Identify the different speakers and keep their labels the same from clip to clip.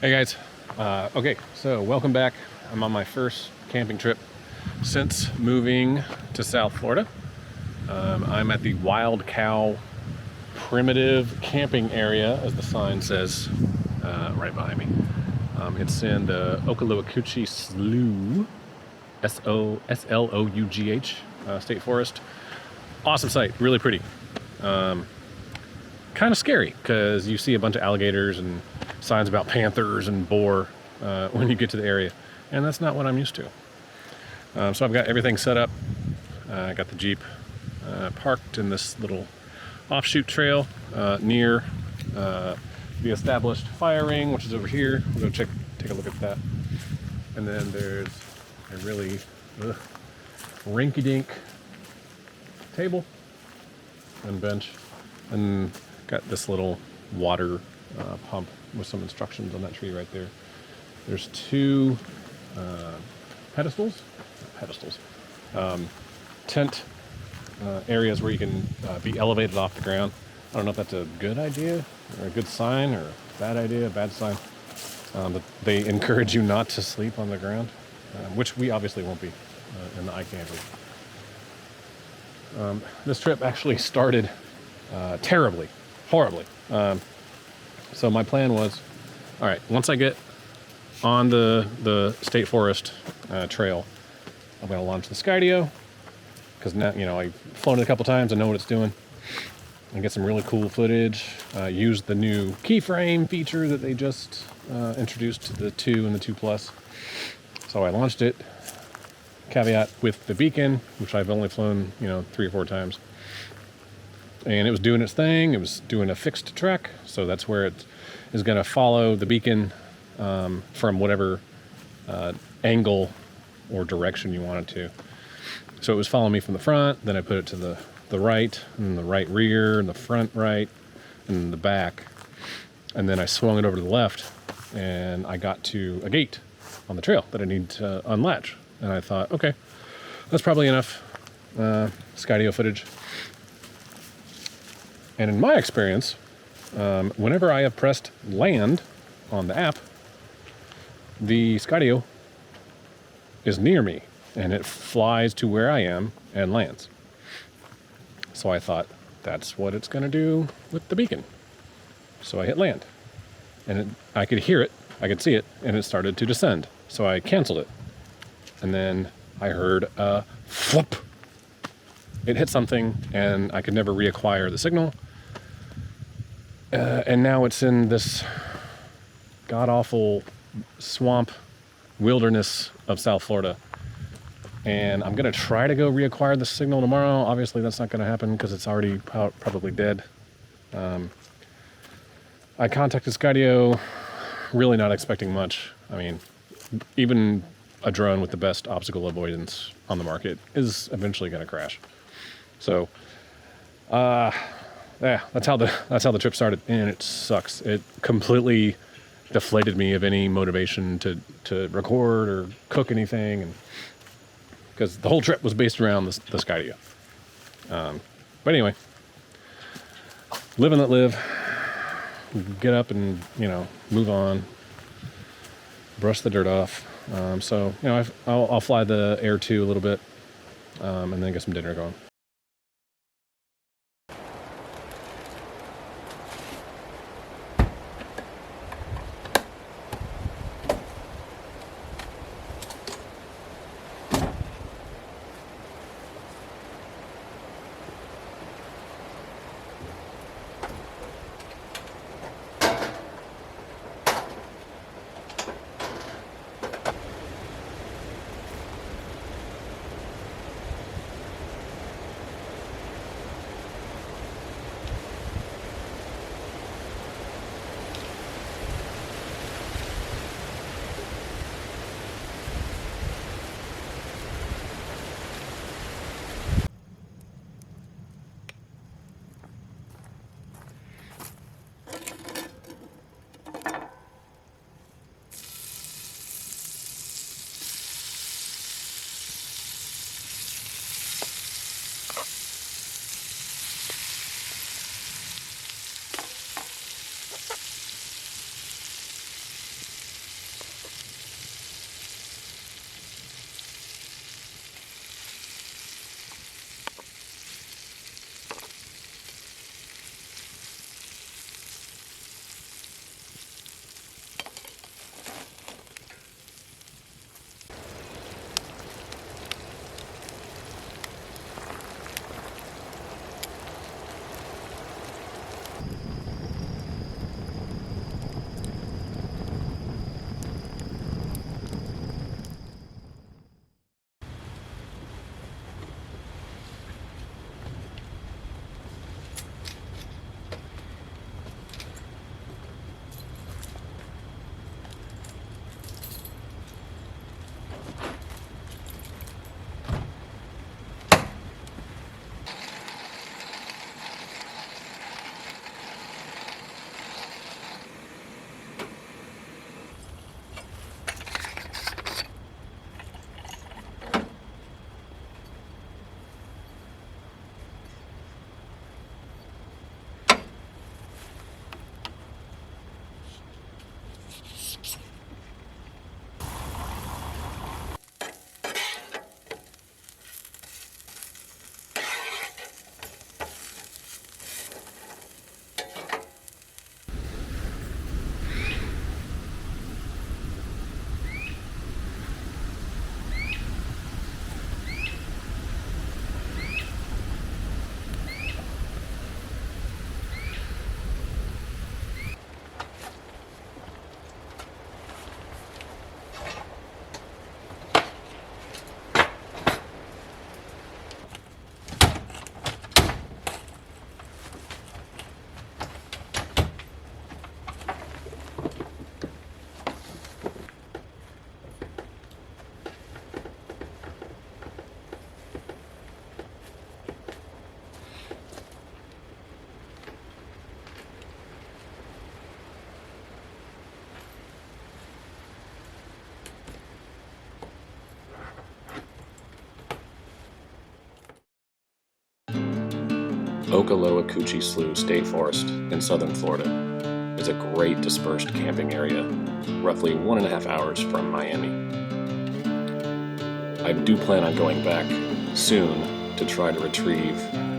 Speaker 1: Hey guys, okay, so welcome back. I'm on my first camping trip since moving to South Florida. I'm at the Wild Cow Primitive Camping Area, as the sign says right behind me. It's in the OKALOACOOCHEE Slough, S-L-O-U-G-H State Forest. Awesome site, really pretty. Kind of scary because you see a bunch of alligators and signs about panthers and boar when you get to the area, and that's not what I'm used to. So I've got everything set up. I got the Jeep parked in this little offshoot trail near the established fire ring, which is over here. We'll go take a look at that. And then there's a really rinky-dink table and bench, and got this little water pump with some instructions on that tree right there. There's two tent areas where you can be elevated off the ground. I don't know if that's a good idea or a good sign or a bad idea, a bad sign. But they encourage you not to sleep on the ground, which we obviously won't be in the iCamper. This trip actually started horribly. So my plan was, all right, once I get on the state forest trail, I'm going to launch the Skydio, because now, you know, I've flown it a couple times, I know what it's doing, and get some really cool footage. Use the new keyframe feature that they just introduced to the 2 and the 2 Plus. So I launched it, caveat with the beacon, which I've only flown, 3 or 4 times. And it was doing its thing. It was doing a fixed track, so that's where it is going to follow the beacon from whatever angle or direction you want it to. So it was following me from the front, then I put it to the right, and the right rear, and the front right, and the back. And then I swung it over to the left, and I got to a gate on the trail that I need to unlatch. And I thought, okay, that's probably enough Skydio footage. And in my experience, whenever I have pressed land on the app, the Skydio is near me and it flies to where I am and lands. So I thought, that's what it's going to do with the beacon. So I hit land, and I could hear it, I could see it, and it started to descend. So I canceled it. And then I heard a flop. It hit something, and I could never reacquire the signal. And now it's in this god-awful swamp wilderness of South Florida. And I'm going to try to go reacquire the signal tomorrow. Obviously, that's not going to happen because it's already probably dead. I contacted Skydio, really not expecting much. I mean, even a drone with the best obstacle avoidance on the market is eventually going to crash. So, yeah, that's how the trip started, and it sucks. It completely deflated me of any motivation to record or cook anything, and because the whole trip was based around the Skydio. But anyway, live and let live. Get up and move on. Brush the dirt off. So I'll fly the Air 2 a little bit, and then get some dinner going. OKALOACOOCHEE Slough State Forest in southern Florida is a great dispersed camping area, roughly 1.5 hours from Miami. I do plan on going back soon to try to retrieve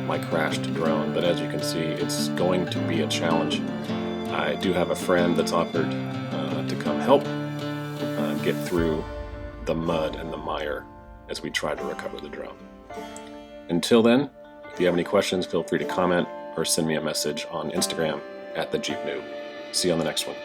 Speaker 1: my crashed drone, but as you can see, it's going to be a challenge. I do have a friend that's offered to come help get through the mud and the mire as we try to recover the drone. Until then, if you have any questions, feel free to comment or send me a message on Instagram @thejeepnoob. See you on the next one.